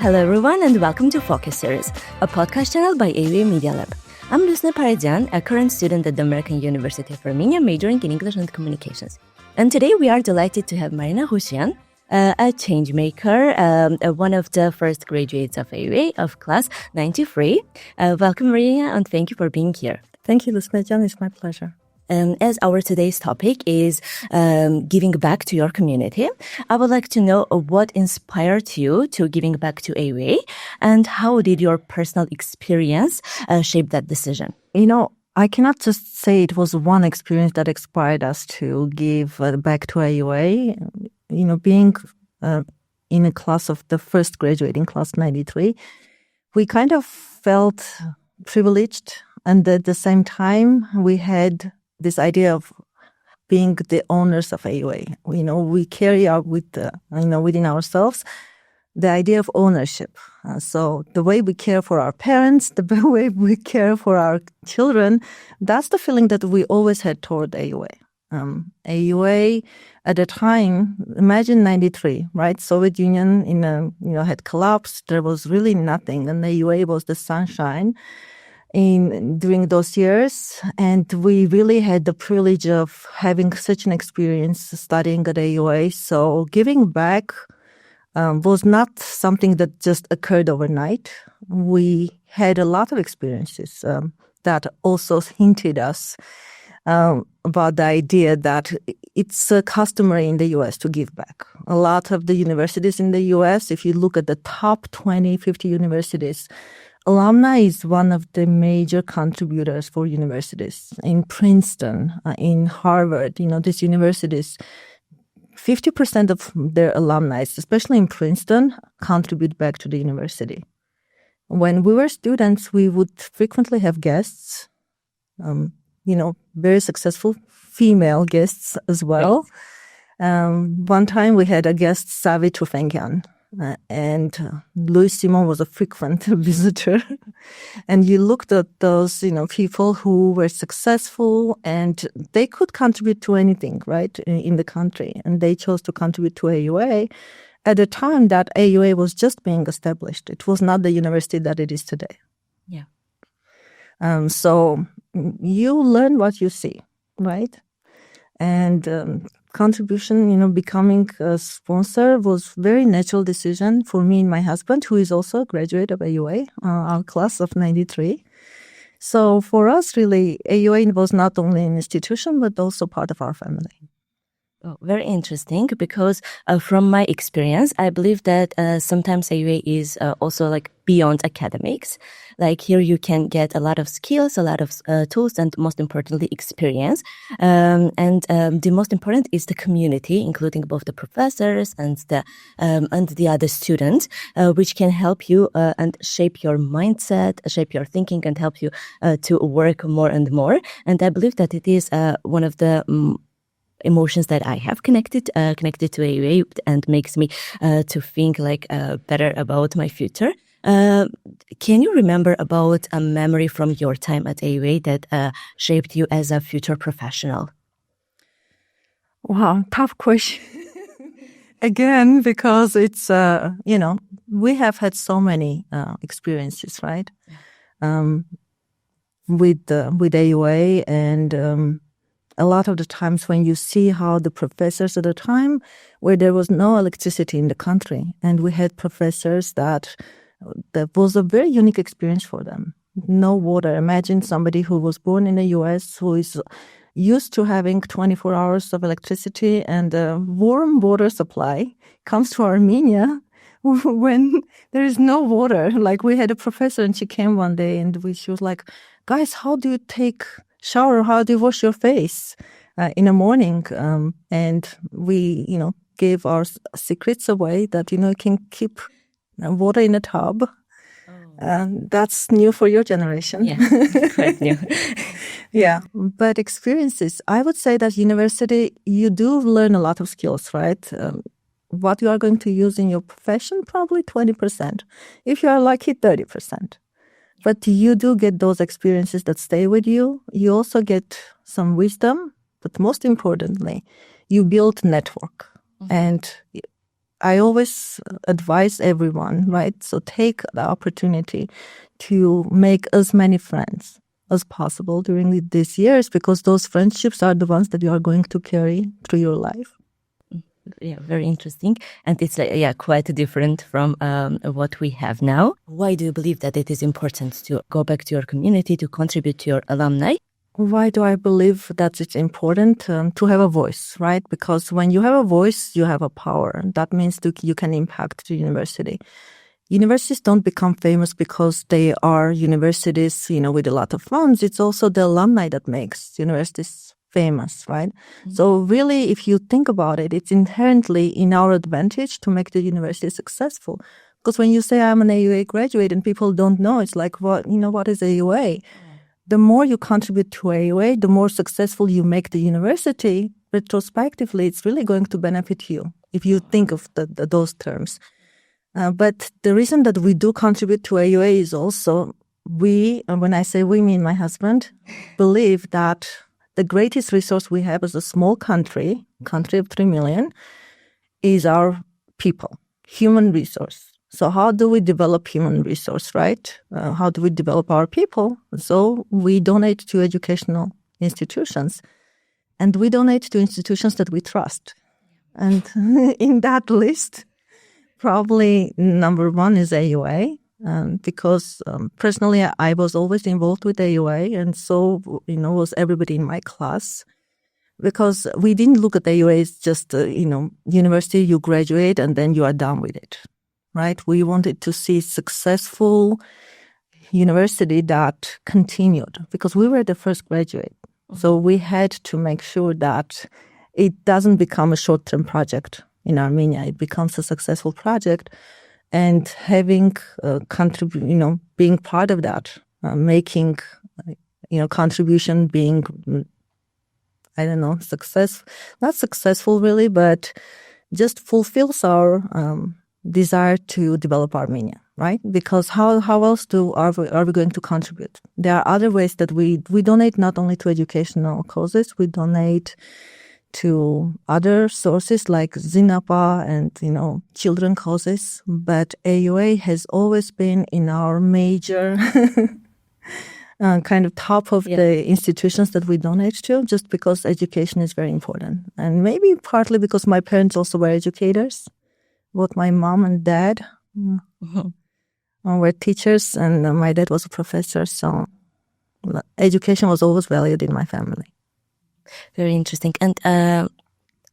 Hello everyone and welcome to Focus Series, a podcast channel by AUA Media Lab. I'm Lusine, Paradyan, a current student at the American University of Armenia majoring in English and Communications. And today we are delighted to have Marine Ghushchian, a ChangeMaker, one of the first graduates of AUA of class 93. Welcome Marina and thank you for being here. Thank you, Lusine. It's my pleasure. As our today's topic is giving back to your community, I would like to know what inspired you to giving back to AUA and how did your personal experience shape that decision? I cannot just say it was one experience that inspired us to give back to AUA. Being in a class of the first graduating class 93, we kind of felt privileged, and at the same time we had this idea of being the owners of AUA. We carry out within ourselves the idea of ownership. So the way we care for our parents, the way we care for our children, that's the feeling that we always had toward AUA. AUA at the time, imagine 93, right? Soviet Union had collapsed. There was really nothing, and AUA was the sunshine during those years, and we really had the privilege of having such an experience studying at AUA. So giving back was not something that just occurred overnight. We had a lot of experiences that also hinted us about the idea that it's customary in the U.S. to give back. A lot of the universities in the U.S., if you look at the top 20, 50 universities, alumni is one of the major contributors for universities. In Princeton, in Harvard, these universities, 50% of their alumni, especially in Princeton, contribute back to the university. When we were students, we would frequently have guests, very successful female guests as well. One time we had a guest, Savi Tufengyan. And Lusine was a frequent visitor. And you looked at those, people who were successful and they could contribute to anything, right, in the country. And they chose to contribute to AUA at a time that AUA was just being established. It was not the university that it is today. Yeah. So you learn what you see, right? And contribution, becoming a sponsor was a very natural decision for me and my husband, who is also a graduate of AUA, our class of 93. So for us, really, AUA was not only an institution, but also part of our family. Oh, very interesting, because from my experience, I believe that sometimes AUA is also like beyond academics. Like here you can get a lot of skills, a lot of tools, and most importantly, experience. And the most important is the community, including both the professors and the other students, which can help you and shape your mindset, shape your thinking, and help you to work more and more. And I believe that it is one of the emotions that I have connected to AUA and makes me to think better about my future. Can you remember about a memory from your time at AUA that shaped you as a future professional? Wow, tough question. Again, because it's, we have had so many experiences, right? With AUA and a lot of the times when you see how the professors at the time where there was no electricity in the country, and we had professors that was a very unique experience for them. No water. Imagine somebody who was born in the U.S. who is used to having 24 hours of electricity and a warm water supply comes to Armenia when there is no water. Like we had a professor and she came one day and she was like, guys, how do you take shower? How do you wash your face in the morning? And we, gave our secrets away that, you can keep water in a tub. That's new for your generation. Yeah, quite new. Yeah, but experiences, I would say that university, you do learn a lot of skills, right? What you are going to use in your profession, probably 20%. If you are lucky, 30%. But you do get those experiences that stay with you. You also get some wisdom, but most importantly, you build network. Mm-hmm. And I always advise everyone, right? So take the opportunity to make as many friends as possible during these years, because those friendships are the ones that you are going to carry through your life. Yeah, very interesting. And it's quite different from what we have now. Why do you believe that it is important to go back to your community, to contribute to your alumni? Why do I believe that it's important to have a voice, right? Because when you have a voice, you have a power. That means you can impact the university. Universities don't become famous because they are universities, with a lot of funds. It's also the alumni that makes universities famous, right? Mm-hmm. So really, if you think about it, it's inherently in our advantage to make the university successful. Because when you say I'm an AUA graduate and people don't know, it's like, what is AUA? The more you contribute to AUA, the more successful you make the university. Retrospectively, it's really going to benefit you if you think of those terms. But the reason that we do contribute to AUA is also when I say we, mean my husband, believe that the greatest resource we have as a small country of 3 million, is our people, human resource. So how do we develop human resource, right? How do we develop our people? So we donate to educational institutions, and we donate to institutions that we trust. And in that list, probably number one is AUA, because personally I was always involved with AUA, and so was everybody in my class. Because we didn't look at AUA as just university, you graduate and then you are done with it, right? We wanted to see successful university that continued, because we were the first graduate. So we had to make sure that it doesn't become a short-term project in Armenia. It becomes a successful project, and having being part of that, making contribution, being not successful really, but just fulfills our desire to develop Armenia, right? Because how else are we going to contribute? There are other ways that we donate, not only to educational causes, we donate to other sources like Zinapa and, children causes. But AUA has always been in our major kind of top of the institutions that we donate to, just because education is very important. And maybe partly because my parents also were educators. Both my mom and dad were teachers, and my dad was a professor. So education was always valued in my family. Very interesting. And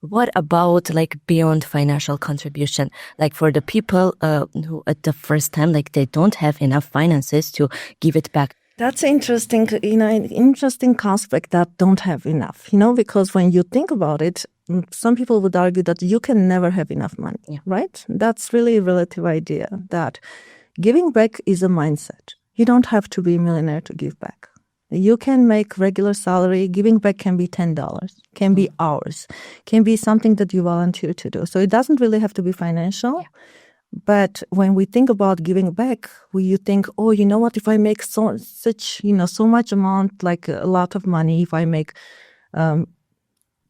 what about beyond financial contribution? For the people who at the first time, they don't have enough finances to give it back. That's interesting, an interesting aspect that don't have enough, because when you think about it, some people would argue that you can never have enough money, right? That's really a relative idea, that giving back is a mindset. You don't have to be a millionaire to give back. You can make regular salary. Giving back can be $10, can be hours, can be something that you volunteer to do. So it doesn't really have to be financial. Yeah. But when we think about giving back, you think, oh, you know what? If I make so much amount, like a lot of money, if I make,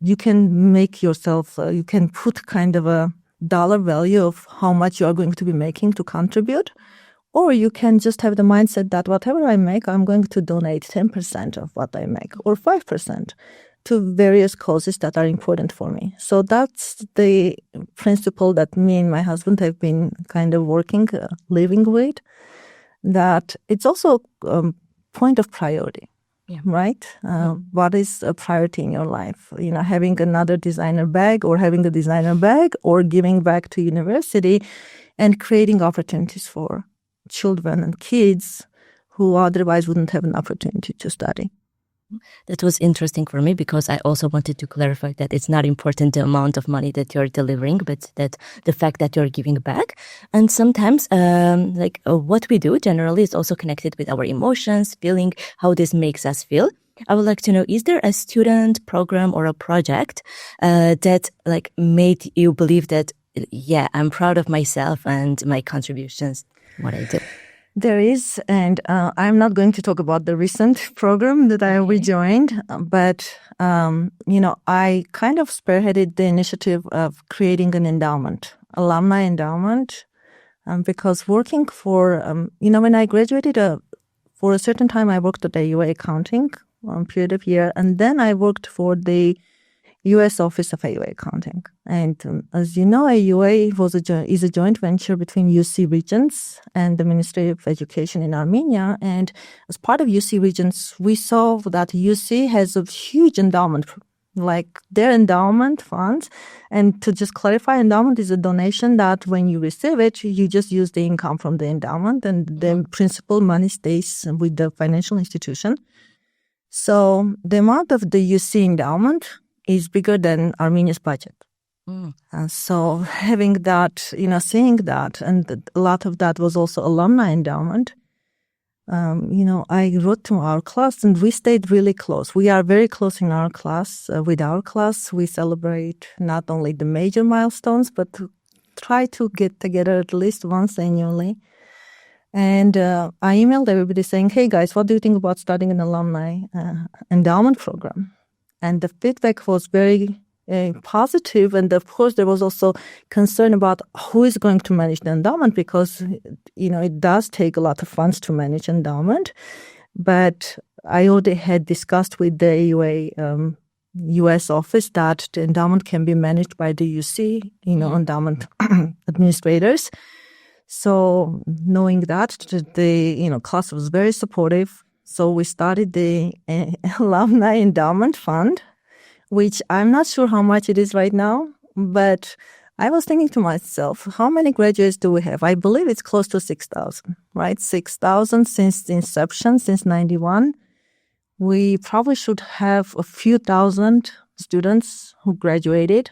you can make yourself, you can put kind of a dollar value of how much you are going to be making to contribute. Or you can just have the mindset that whatever I make, I'm going to donate 10% of what I make, or 5%. To various causes that are important for me. So that's the principle that me and my husband have been kind of living with, that it's also a point of priority, right? What is a priority in your life? Having another designer bag, or having a designer bag, or giving back to university and creating opportunities for children and kids who otherwise wouldn't have an opportunity to study. That was interesting for me, because I also wanted to clarify that it's not important the amount of money that you're delivering, but that the fact that you're giving back. And sometimes what we do generally is also connected with our emotions, feeling, how this makes us feel. I would like to know, is there a student program or a project that made you believe that, I'm proud of myself and my contributions, what I do? There is, and I'm not going to talk about the recent program that I rejoined, but, I kind of spearheaded the initiative of creating an endowment Alumni Endowment, because working for, when I graduated, for a certain time, I worked at AUA Accounting period of year, and then I worked for the U.S. Office of AUA Accounting. And as you know, AUA is a joint venture between UC Regents and the Ministry of Education in Armenia. And as part of UC Regents, we saw that UC has a huge endowment, like their endowment funds. And to just clarify, endowment is a donation that when you receive it, you just use the income from the endowment and the principal money stays with the financial institution. So the amount of the UC endowment is bigger than Armenia's budget. And so having that, seeing that, and a lot of that was also alumni endowment, I wrote to our class and we stayed really close. We are very close in our class. With our class, we celebrate not only the major milestones, but try to get together at least once annually. And I emailed everybody saying, hey guys, what do you think about starting an alumni endowment program? And the feedback was very positive. And of course, there was also concern about who is going to manage the endowment because, it does take a lot of funds to manage endowment. But I already had discussed with the AUA U.S. office that the endowment can be managed by the UC, endowment administrators. So knowing that, the class was very supportive. So we started the Alumni Endowment Fund, which I'm not sure how much it is right now, but I was thinking to myself, how many graduates do we have? I believe it's close to 6,000, right? 6,000 since the inception, since 91. We probably should have a few thousand students who graduated.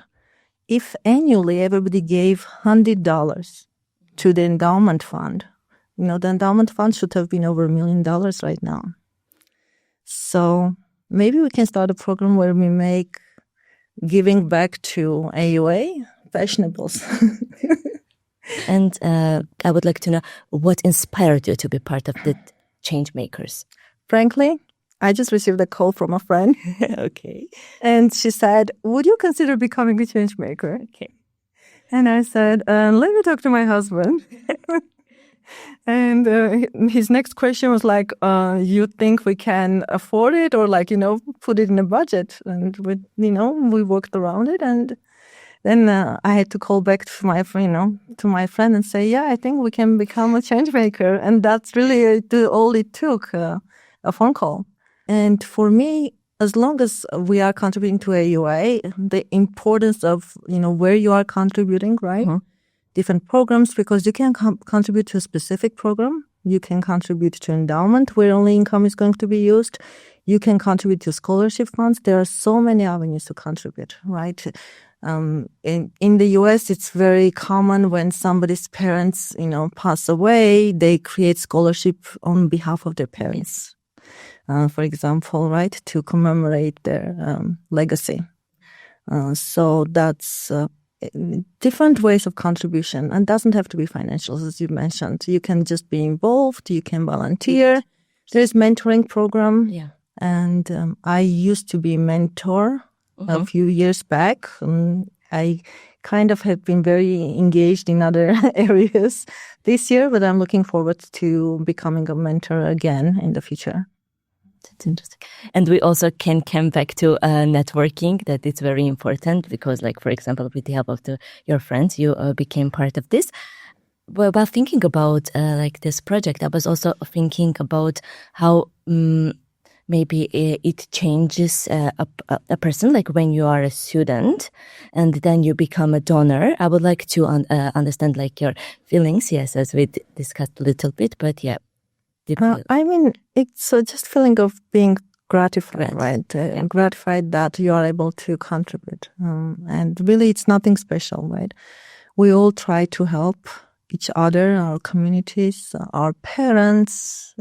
If annually everybody gave $100 to the endowment fund, the endowment fund should have been over $1 million right now. So maybe we can start a program where we make giving back to AUA fashionables. And I would like to know what inspired you to be part of the ChangeMakers? Frankly, I just received a call from a friend. Okay. And she said, would you consider becoming a ChangeMaker? Okay. And I said, let me talk to my husband. And his next question was like, you think we can afford it or put it in a budget? And we worked around it. And then I had to call back to my friend and say, yeah, I think we can become a ChangeMaker. And that's really all it took, a phone call. And for me, as long as we are contributing to AUA, the importance of, where you are contributing, right? Mm-hmm. Different programs, because you can contribute to a specific program. You can contribute to endowment where only income is going to be used. You can contribute to scholarship funds. There are so many avenues to contribute, right? In the US, it's very common when somebody's parents, pass away, they create scholarship on behalf of their parents. For example, right, to commemorate their legacy. So that's different ways of contribution, and doesn't have to be financial, as you mentioned. You can just be involved. You can volunteer. There's mentoring program. Yeah. And I used to be a mentor a few years back. I kind of have been very engaged in other areas this year, but I'm looking forward to becoming a mentor again in the future. That's interesting. And we also can come back to networking, that it's very important because, for example, with the help of your friends, you became part of this. Well, while thinking about this project, I was also thinking about how maybe it changes a person, like when you are a student and then you become a donor. I would like to understand your feelings, yes, as we discussed a little bit, but yeah. It's just feeling of being gratified, right? Yeah. Gratified that you are able to contribute. And really, it's nothing special, right? We all try to help each other, our communities, our parents,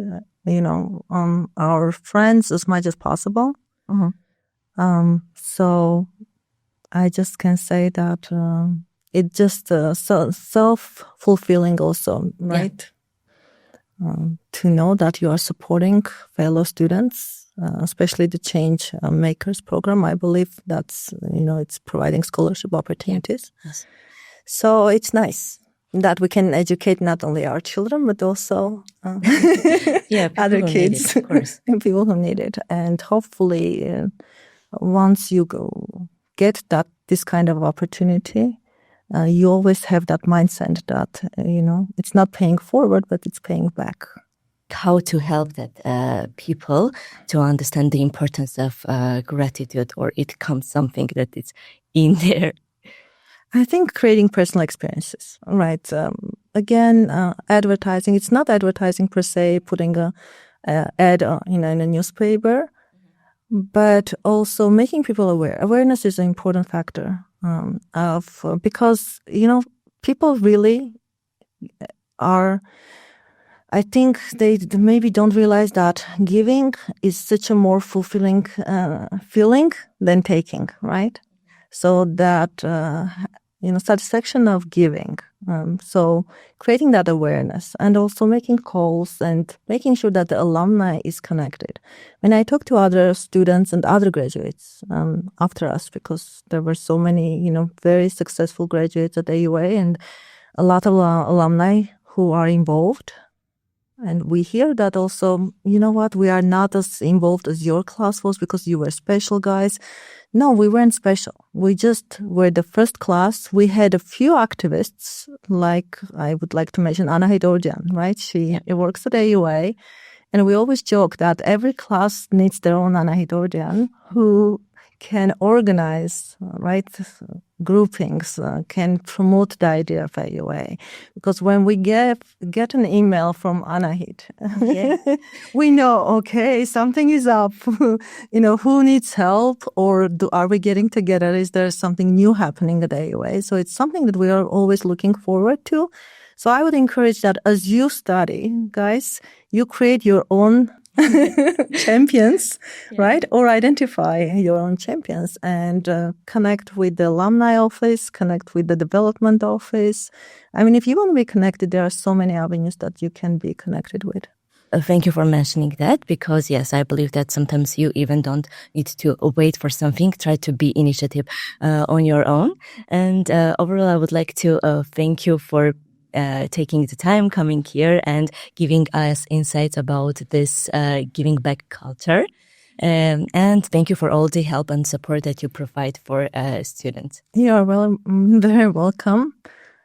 our friends as much as possible. Mm-hmm. So I just can say that it's just self-fulfilling also, right? Yeah. To know that you are supporting fellow students, especially the Change Makers program. I believe that's, it's providing scholarship opportunities. Yes. So it's nice that we can educate not only our children, but also other kids, it, of course. and people who need it. And hopefully, once you get this kind of opportunity, you always have that mindset that, it's not paying forward, but it's paying back. How to help that people to understand the importance of gratitude, or it comes something that is in there? I think creating personal experiences, right? Again, advertising, it's not advertising per se, putting an ad in a newspaper, but also making people aware. Awareness is an important factor because, people really are, I think they maybe don't realize that giving is such a more fulfilling feeling than taking, right? So that, satisfaction of giving. So creating that awareness and also making calls and making sure that the alumni is connected. When I talk to other students and other graduates after us, because there were so many, very successful graduates at AUA and a lot of alumni who are involved. And we hear that also, we are not as involved as your class was because you were special guys. No, we weren't special. We just were the first class. We had a few activists, like I would like to mention Anna Haydorjan, right? She works at AUA. And we always joke that every class needs their own Anna Haydorjan who can organize, right, groupings, can promote the idea of AUA. Because when we get an email from Anahit, we know, okay, something is up. Who needs help, or are we getting together? Is there something new happening at AUA? So it's something that we are always looking forward to. So I would encourage that as you study, guys, you create your own champions, right? Or identify your own champions and connect with the alumni office, connect with the development office. I mean, if you want to be connected, there are so many avenues that you can be connected with. Thank you for mentioning that, because yes, I believe that sometimes you even don't need to wait for something, try to be initiative on your own. And overall, I would like to thank you for taking the time, coming here and giving us insights about this giving back culture. And thank you for all the help and support that you provide for students. You are very welcome.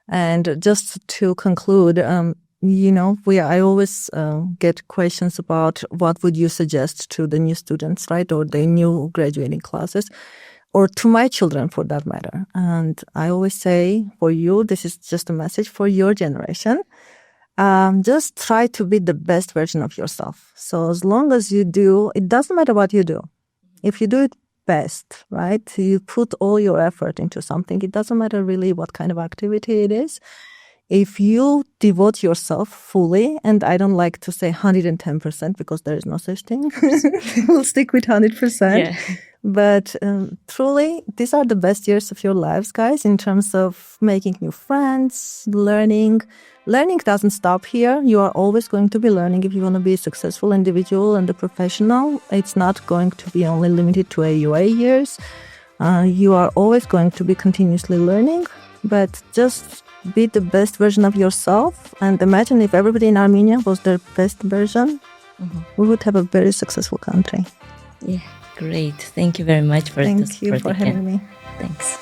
And just to conclude, I always get questions about what would you suggest to the new students, right, or the new graduating classes, or to my children for that matter. And I always say, for you, this is just a message for your generation. Just try to be the best version of yourself. So as long as you do, it doesn't matter what you do. If you do it best, right, you put all your effort into something, it doesn't matter really what kind of activity it is. If you devote yourself fully, and I don't like to say 110% because there is no such thing, we'll stick with 100%. Yeah. But truly, these are the best years of your lives, guys, in terms of making new friends, learning. Learning doesn't stop here. You are always going to be learning if you want to be a successful individual and a professional. It's not going to be only limited to AUA years. You are always going to be continuously learning, but just be the best version of yourself. And imagine if everybody in Armenia was their best version, we would have a very successful country. Yeah. Great. Thank you very much for this. Thank you for having me. Thanks.